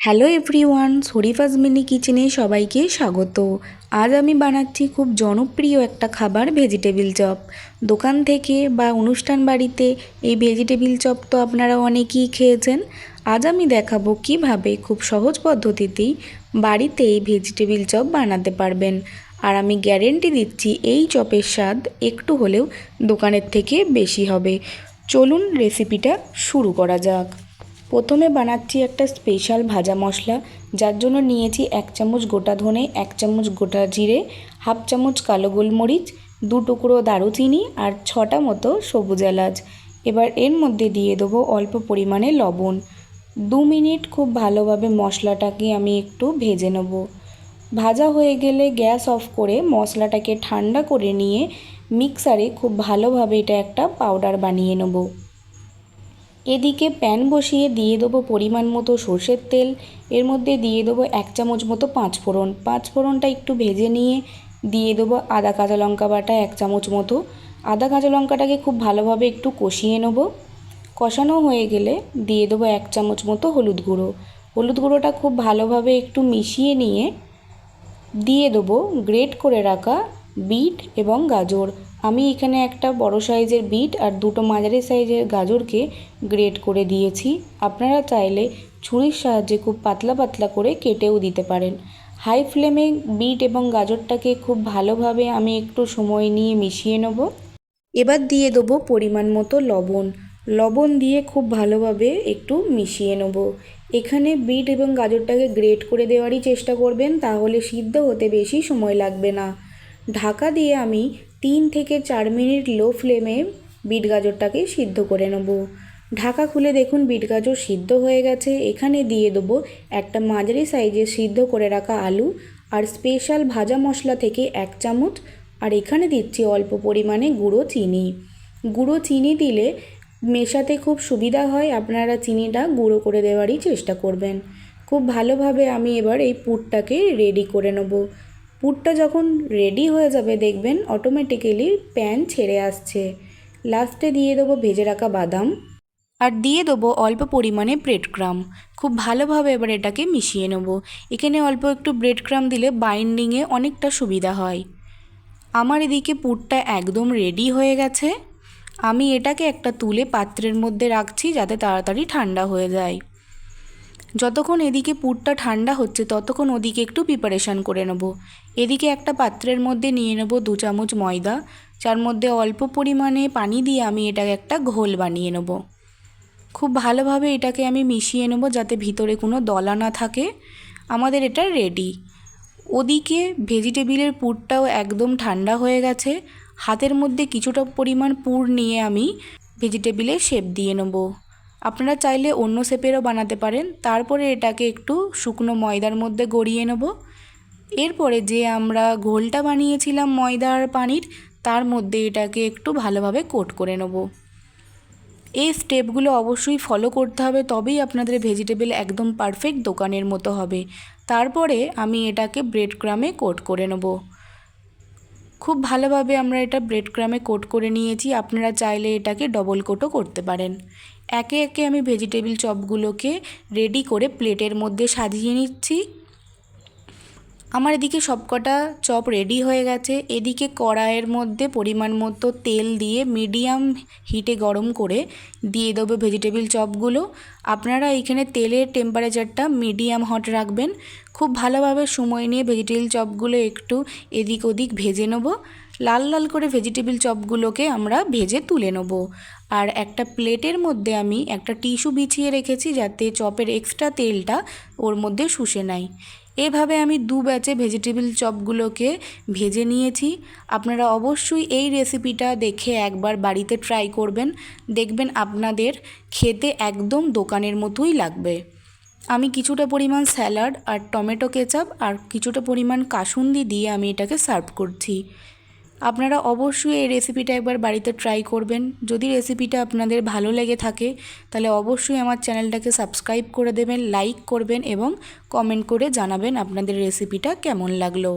Hello everyone, শরীফাজ mini কিচেনে সবাইকে স্বাগত। আজ আমি বানাচ্ছি খুব জনপ্রিয় একটা খাবার, ভেজিটেবিল চপ। দোকান থেকে বা অনুষ্ঠান বাড়িতে এই ভেজিটেবিল চপ তো আপনারা অনেকেই খেয়েছেন। আজ আমি দেখাবো কিভাবে খুব সহজ পদ্ধতিতেই বাড়িতে এই ভেজিটেবিল চপ বানাতে পারবেন। আর আমি গ্যারেন্টি দিচ্ছি এই চপের স্বাদ একটু হলেও দোকানের থেকে বেশি হবে। চলুন রেসিপিটা শুরু করা যাক। প্রথমে বানাচ্ছি একটা স্পেশাল ভাজা মশলা, যার জন্য নিয়েছি 1 চামচ গোটা ধনে, 1 চামচ গোটা জিরে, হাফ চামচ কালো গোলমরিচ, 2 টুকরো দারুচিনি আর 6টা মতো সবুজ এলাচ। এবার এর মধ্যে দিয়ে দেবো অল্প পরিমাণে লবণ। 2 মিনিট খুব ভালোভাবে মশলাটাকে আমি একটু ভেজে নেব। ভাজা হয়ে গেলে গ্যাস অফ করে মশলাটাকে ঠান্ডা করে নিয়ে মিক্সারে খুব ভালোভাবে এটা একটা পাউডার বানিয়ে নেব। এদিকে প্যান বসিয়ে দিয়ে দেবো পরিমাণ মতো সর্ষের তেল। এর মধ্যে দিয়ে দেবো 1 চামচ মতো পাঁচফোড়নটা একটু ভেজে নিয়ে দিয়ে দেবো আদা কাঁচা লঙ্কা বাটা 1 চামচ মতো। আদা কাঁচা লঙ্কাটাকে খুব ভালোভাবে একটু কষিয়ে নেব। কষানো হয়ে গেলে দিয়ে দেবো 1 চামচ মতো হলুদ গুঁড়োটা খুব ভালোভাবে একটু মিশিয়ে নিয়ে দিয়ে দেবো গ্রেট করে রাখা বিট এবং গাজর। আমি এখানে একটা বড় সাইজের বিট আর 2টো মাঝারি সাইজের গাজরকে গ্রেট করে দিয়েছি। আপনারা চাইলে ছুরির সাহায্যে খুব পাতলা পাতলা করে কেটেও দিতে পারেন। হাই ফ্লেমে বিট এবং গাজরটাকে খুব ভালোভাবে আমি একটু সময় নিয়ে মিশিয়ে নেব। এবার দিয়ে দেবো পরিমাণ মতো লবণ দিয়ে খুব ভালোভাবে একটু মিশিয়ে নেব। এখানে বিট এবং গাজরটাকে গ্রেট করে দেওয়ারই চেষ্টা করবেন, তাহলে সিদ্ধ হতে বেশি সময় লাগবে না। ঢাকা দিয়ে আমি 3 থেকে 4 মিনিট লো ফ্লেমে বিট গাজরটাকে সিদ্ধ করে নেব। ঢাকা খুলে দেখুন বিট গাজর সিদ্ধ হয়ে গেছে। এখানে দিয়ে দেবো একটা মাঝারি সাইজের সিদ্ধ করে রাখা আলু আর স্পেশাল ভাজা মশলা থেকে 1 চামচ। আর এখানে দিচ্ছি অল্প পরিমাণে গুঁড়ো চিনি দিলে মেশাতে খুব সুবিধা হয়। আপনারা চিনিটা গুঁড়ো করে দেওয়ারই চেষ্টা করবেন। খুব ভালোভাবে আমি এবার এই পুরটাকে রেডি করে নেব। পুরটা যখন রেডি হয়ে যাবে দেখবেন অটোমেটিক্যালি প্যান ছেড়ে আসছে। লাস্টে দিয়ে দেবো ভেজে রাখা বাদাম আর দিয়ে দেবো অল্প পরিমাণে ব্রেড ক্রাম। খুব ভালোভাবে এবার এটাকে মিশিয়ে নেব। এখানে অল্প একটু ব্রেড ক্রাম দিলে বাইন্ডিংয়ে অনেকটা সুবিধা হয়। আমার এদিকে পুরটা একদম রেডি হয়ে গেছে। আমি এটাকে একটা তুলে পাত্রের মধ্যে রাখছি যাতে তাড়াতাড়ি ঠান্ডা হয়ে যায়। যতক্ষণ এদিকে পুরটা ঠান্ডা হচ্ছে ততক্ষণ ওদিকে একটু প্রিপারেশান করে নেব। এদিকে একটা পাত্রের মধ্যে নিয়ে নেব 2 চামচ ময়দা, যার মধ্যে অল্প পরিমাণে পানি দিয়ে আমি এটাকে একটা ঘোল বানিয়ে নেব। খুব ভালোভাবে এটাকে আমি মিশিয়ে নেব যাতে ভিতরে কোনো দলা না থাকে। আমাদের এটা রেডি। ওদিকে ভেজিটেবিলের পুরটাও একদম ঠান্ডা হয়ে গেছে। হাতের মধ্যে কিছুটা পরিমাণ পুর নিয়ে আমি ভেজিটেবিলের শেপ দিয়ে নেব। আপনারা চাইলে অন্য শেপেরও বানাতে পারেন। তারপরে এটাকে একটু শুকনো ময়দার মধ্যে গড়িয়ে নেব। এরপরে যে আমরা ঘোলটা বানিয়েছিলাম ময়দা আর পানির, তার মধ্যে এটাকে একটু ভালোভাবে কোট করে নেব। এই স্টেপগুলো অবশ্যই ফলো করতে হবে, তবেই আপনাদের ভেজিটেবল একদম পারফেক্ট দোকানের মতো হবে। তারপরে আমি এটাকে ব্রেড ক্রামে কোট করে নেব। খুব ভালোভাবে আমরা এটা ব্রেড ক্রামে কোট করে নিয়েছি। আপনারা চাইলে এটাকে ডবল কোটও করতে পারেন। একে একে আমি ভেজিটেবল চপগুলোকে রেডি করে প্লেটের মধ্যে সাজিয়ে নিচ্ছি। আমার এদিকে সবকটা চপ রেডি হয়ে গেছে। এদিকে কড়াইয়ের মধ্যে পরিমাণ মতো তেল দিয়ে মিডিয়াম হিটে গরম করে দিয়ে দেবো ভেজিটেবল চপগুলো। আপনারা এখানে তেলের টেম্পারেচারটা মিডিয়াম হট রাখবেন। খুব ভালোভাবে সময় নিয়ে ভেজিটেবল চপগুলো একটু এদিক ওদিক ভেজে নেব। লাল লাল করে ভেজিটেবল চপগুলোকে আমরা ভেজে তুলে নেব। আর একটা প্লেটের মধ্যে আমি একটা টিস্যু বিছিয়ে রেখেছি যাতে চপের এক্সট্রা তেলটা ওর মধ্যে শুষে নেয়। এভাবে আমি 2 ব্যাচে ভেজিটেবল চপগুলোকে ভেজে নিয়েছি। আপনারা অবশ্যই এই রেসিপিটা দেখে একবার বাড়িতে ট্রাই করবেন। দেখবেন আপনাদের খেতে একদম দোকানের মতোই লাগবে। আমি কিছুটা পরিমাণ স্যালাড আর টমেটো কেচাপ আর কিছুটা পরিমাণ কাসুন্দি দিয়ে আমি এটাকে সার্ভ করছি। আপনারা অবশ্যই এই রেসিপিটা একবার বাড়িতে ট্রাই করবেন। যদি রেসিপিটা আপনাদের ভালো লেগে থাকে তাহলে অবশ্যই আমার চ্যানেলটাকে সাবস্ক্রাইব করে দেবেন, লাইক করবেন এবং কমেন্ট করে জানাবেন আপনাদের রেসিপিটা কেমন লাগলো।